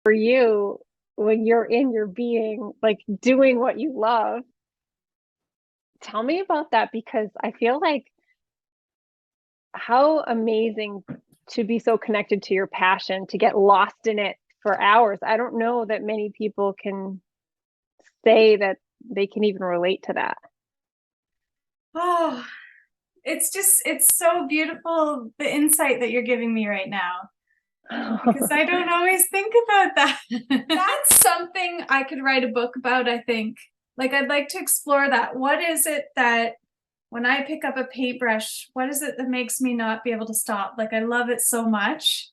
for you when you're in your being, like doing what you love. Tell me about that because I feel like how amazing to be so connected to your passion, to get lost in it for hours. I don't know that many people can say that they can even relate to that. Oh, it's so beautiful, the insight that you're giving me right now, because I don't always think about that. That's something I could write a book about, I think. Like, I'd like to explore that. What is it that when I pick up a paintbrush, what is it that makes me not be able to stop? Like, I love it so much.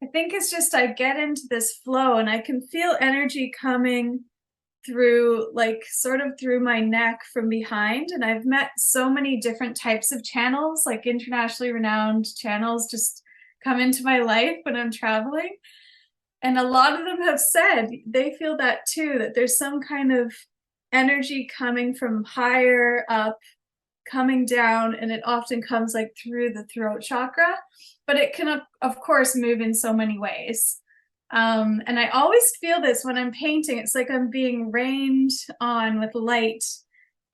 I think it's just I get into this flow and I can feel energy coming through, like, sort of through my neck from behind. And I've met so many different types of channels, like internationally renowned channels, just come into my life when I'm traveling. And a lot of them have said they feel that too, that there's some kind of energy coming from higher up, coming down, and it often comes like through the throat chakra, but it can, of course, move in so many ways. And I always feel this when I'm painting. It's like I'm being rained on with light.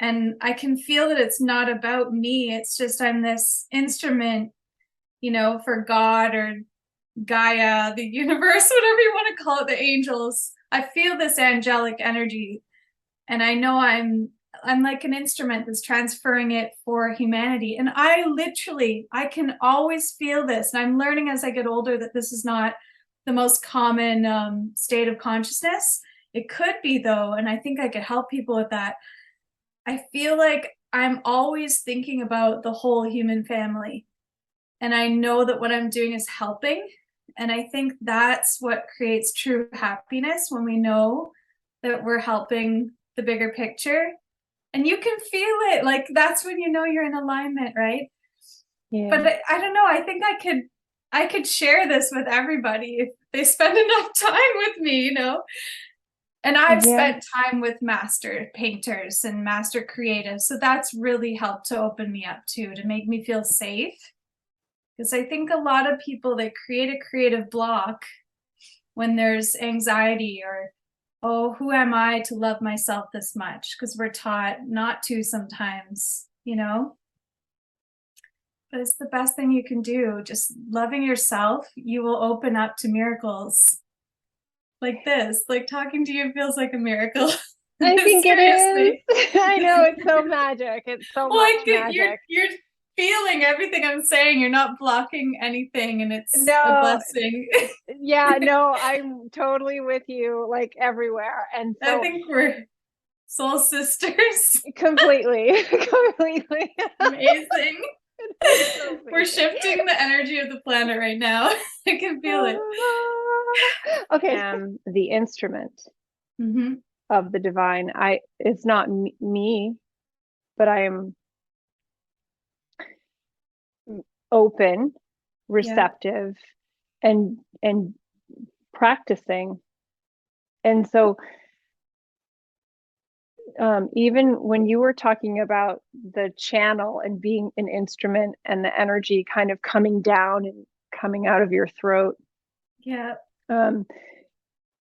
And I can feel that it's not about me. It's just I'm this instrument, for God or Gaia, the universe, whatever you want to call it, the angels. I feel this angelic energy. And I know I'm like an instrument that's transferring it for humanity. And I can always feel this. And I'm learning as I get older that this is not the most common state of consciousness. It could be, though, and I think I could help people with that. I feel like I'm always thinking about the whole human family. And I know that what I'm doing is helping. And I think that's what creates true happiness, when we know that we're helping the bigger picture. And you can feel it. Like, that's when you know you're in alignment, right? Yeah. But I don't know. I think I could share this with everybody if they spend enough time with me. And I've Yeah. spent time with master painters and master creatives. So that's really helped to open me up too, to make me feel safe. Because I think a lot of people, they create a creative block when there's anxiety or, oh, who am I to love myself this much? Because we're taught not to sometimes. But it's the best thing you can do. Just loving yourself, you will open up to miracles like this. Like, talking to you feels like a miracle. I think it is. Seriously. I know it's so magic. It's so much Like, you're magic. you're feeling everything I'm saying. You're not blocking anything, and it's a No, blessing. yeah, no, I'm totally with you, like everywhere. And I so think we're soul sisters. completely, completely. Amazing. It's so We're amazing. shifting the energy of the planet right now. I can feel it. Okay, the instrument Mm-hmm. of the divine. It's not me, but I am open, Yeah. receptive, and practicing. And so even when you were talking about the channel and being an instrument and the energy kind of coming down and coming out of your throat, Yeah. um,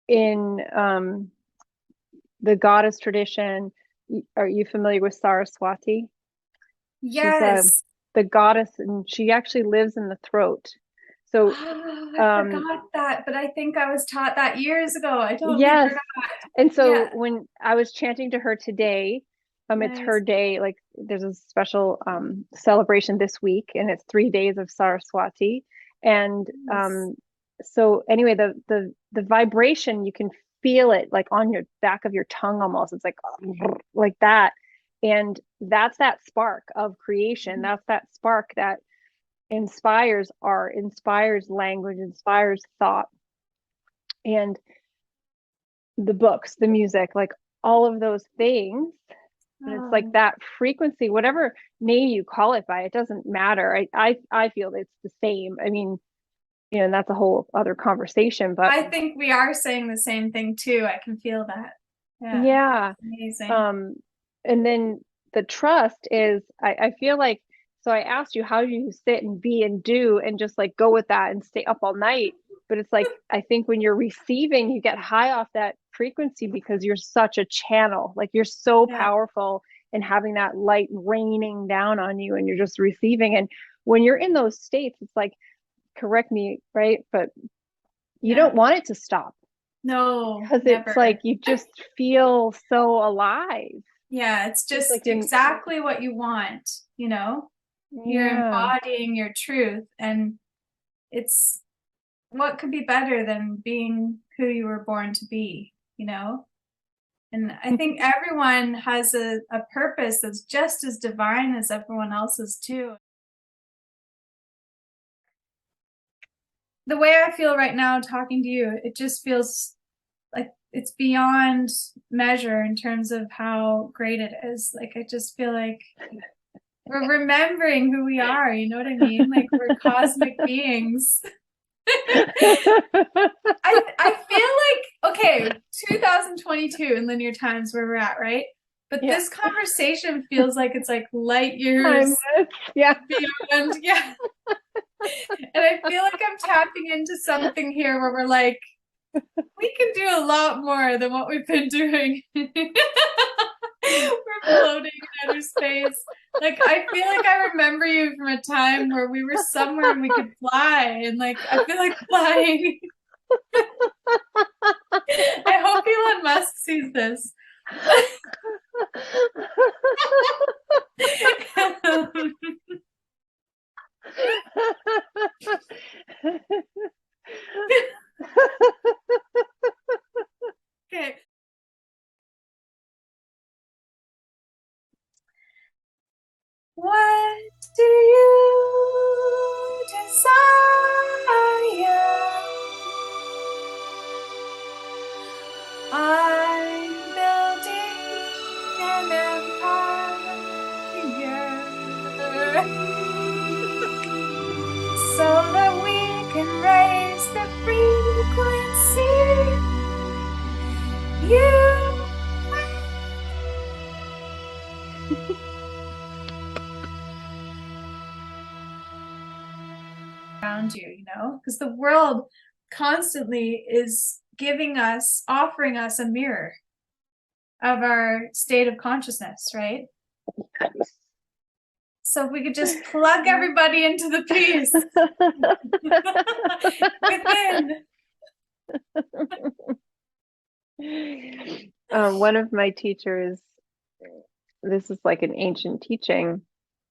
in the goddess tradition, are you familiar with Saraswati? She's Yes. the goddess, and she actually lives in the throat. So Oh, I um, forgot that, but I think I was taught that years ago. I totally yes. forgot. And so Yeah. when I was chanting to her today, it's her Nice. day. Like there's a special celebration this week, and it's 3 days of Saraswati. And Nice. so anyway, the vibration, you can feel it like on your back of your tongue almost. It's like that. And that's that spark of creation. That's that spark that inspires art, inspires language, inspires thought. And the books, the music, like all of those things. And it's like Oh, that frequency, whatever name you call it by, it doesn't matter. I feel it's the same. I mean, and that's a whole other conversation, but I think we are saying the same thing too. I can feel that. Yeah. yeah. Amazing. Um, and then the trust is, I feel like, so I asked you, how do you sit and be and do and just like go with that and stay up all night? But it's like, I think when you're receiving, you get high off that frequency because you're such a channel. Like you're so powerful and having that light raining down on you and you're just receiving. And when you're in those states, it's like, correct me, right? But you don't want it to stop. No, because never. It's like you just feel so alive. Yeah, it's just like exactly what you want, you know? You're embodying your truth, and it's what could be better than being who you were born to be, you know? And I think everyone has a purpose that's just as divine as everyone else's too. The way I feel right now talking to you, it just feels like it's beyond measure in terms of how great it is. Like, I just feel like we're remembering who we are, you know what I mean? Like we're cosmic beings. I feel like, okay, 2022 in linear times where we're at, right? But this conversation feels like it's like light years beyond. Yeah. And I feel like I'm tapping into something here where we're like, we can do a lot more than what we've been doing. We're floating in outer space. Like, I feel like I remember you from a time where we were somewhere and we could fly, and like I feel like flying. I hope Elon Musk sees this. Okay. What do you desire? I'm building an empire so that we can raise the frequency. Around you, you know, because the world constantly is offering us a mirror of our state of consciousness, right? So if we could just plug everybody into the peace within. One of my teachers, this is like an ancient teaching,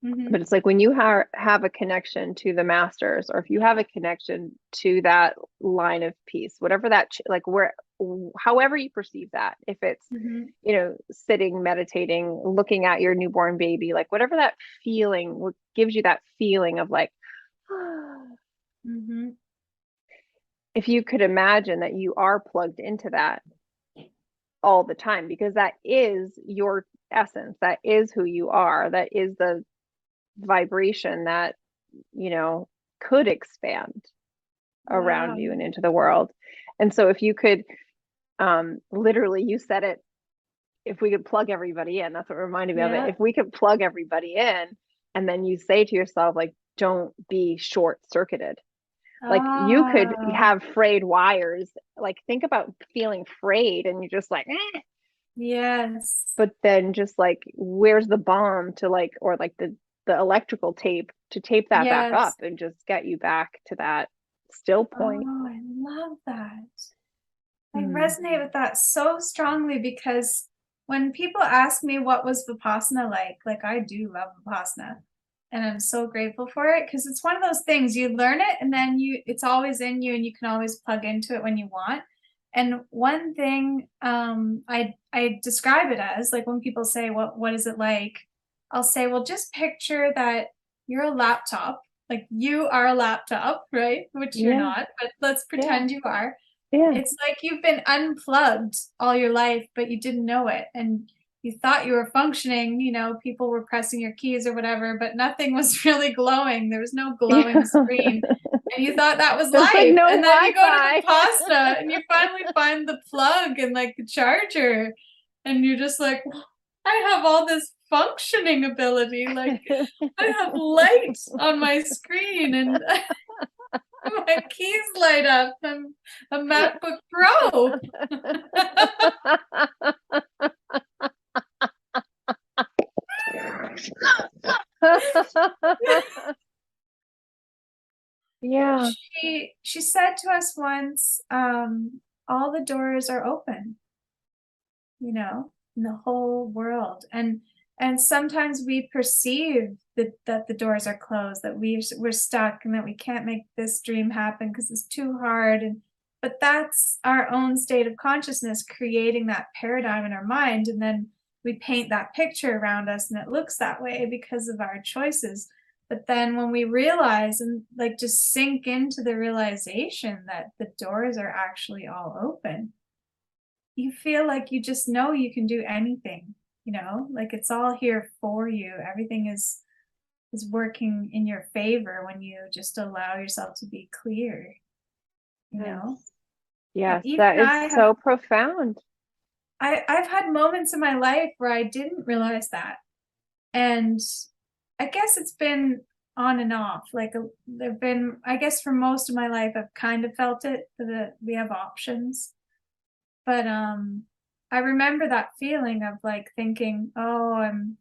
but it's like when you have a connection to the masters, or if you have a connection to that line of peace, whatever that, like however you perceive that, if it's, you know, sitting, meditating, looking at your newborn baby, like whatever that feeling, what gives you that feeling of like, if you could imagine that you are plugged into that all the time, because that is your essence, that is who you are, that is the vibration that, you know, could expand around you and into the world. And so if you could, literally, you said it, if we could plug everybody in, that's what reminded me of it. If we could plug everybody in, and then you say to yourself, like, don't be short-circuited. Like you could have frayed wires. Like think about feeling frayed and you're just like, yes. But then just like, where's the bomb to like, or like the electrical tape to tape that back up and just get you back to that still point. Oh, I love that. I resonate with that so strongly, because when people ask me what was Vipassana like I do love Vipassana. And I'm so grateful for it, because it's one of those things, you learn it and then it's always in you and you can always plug into it when you want. And one thing I describe it as, like when people say, what is it like? I'll say, well, just picture that you're a laptop, like you are a laptop, right? Which you're not, but let's pretend you are. It's like you've been unplugged all your life, but you didn't know it. And you thought you were functioning, you know, people were pressing your keys or whatever, but nothing was really glowing. There was no glowing screen. And you thought that was life. Like no and then Wi-Fi. You go to the pasta and you finally find the plug and like the charger. And you're just like, I have all this functioning ability. Like I have light on my screen. And My keys light up. I'm a MacBook Pro. Yeah. She said to us once, all the doors are open, in the whole world. And sometimes we perceive that the doors are closed, that we're stuck and that we can't make this dream happen because it's too hard. But that's our own state of consciousness creating that paradigm in our mind. And then we paint that picture around us and it looks that way because of our choices. But then when we realize and like just sink into the realization that the doors are actually all open, you feel like you just know you can do anything, like it's all here for you. Everything is working in your favor when you just allow yourself to be clear, you know. Yes, Even that is so profound. I've had moments in my life where I didn't realize that. And I guess it's been on and off. Like there've been, I guess for most of my life, I've kind of felt it that we have options. But I remember that feeling of like thinking, oh, I'm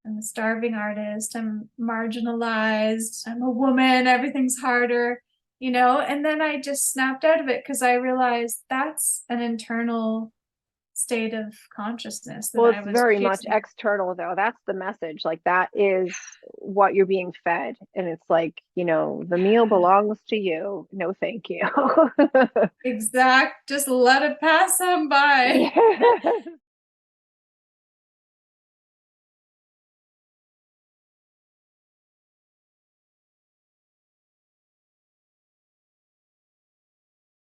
a starving artist, I'm marginalized, I'm a woman, everything's harder, and then I just snapped out of it because I realized that's an internal state of consciousness that Well, I it's was very much chasing. external though. That's the message. Like that is what you're being fed. And it's like, the meal belongs to you. No, thank you. Exact, just let it pass on by. Yes.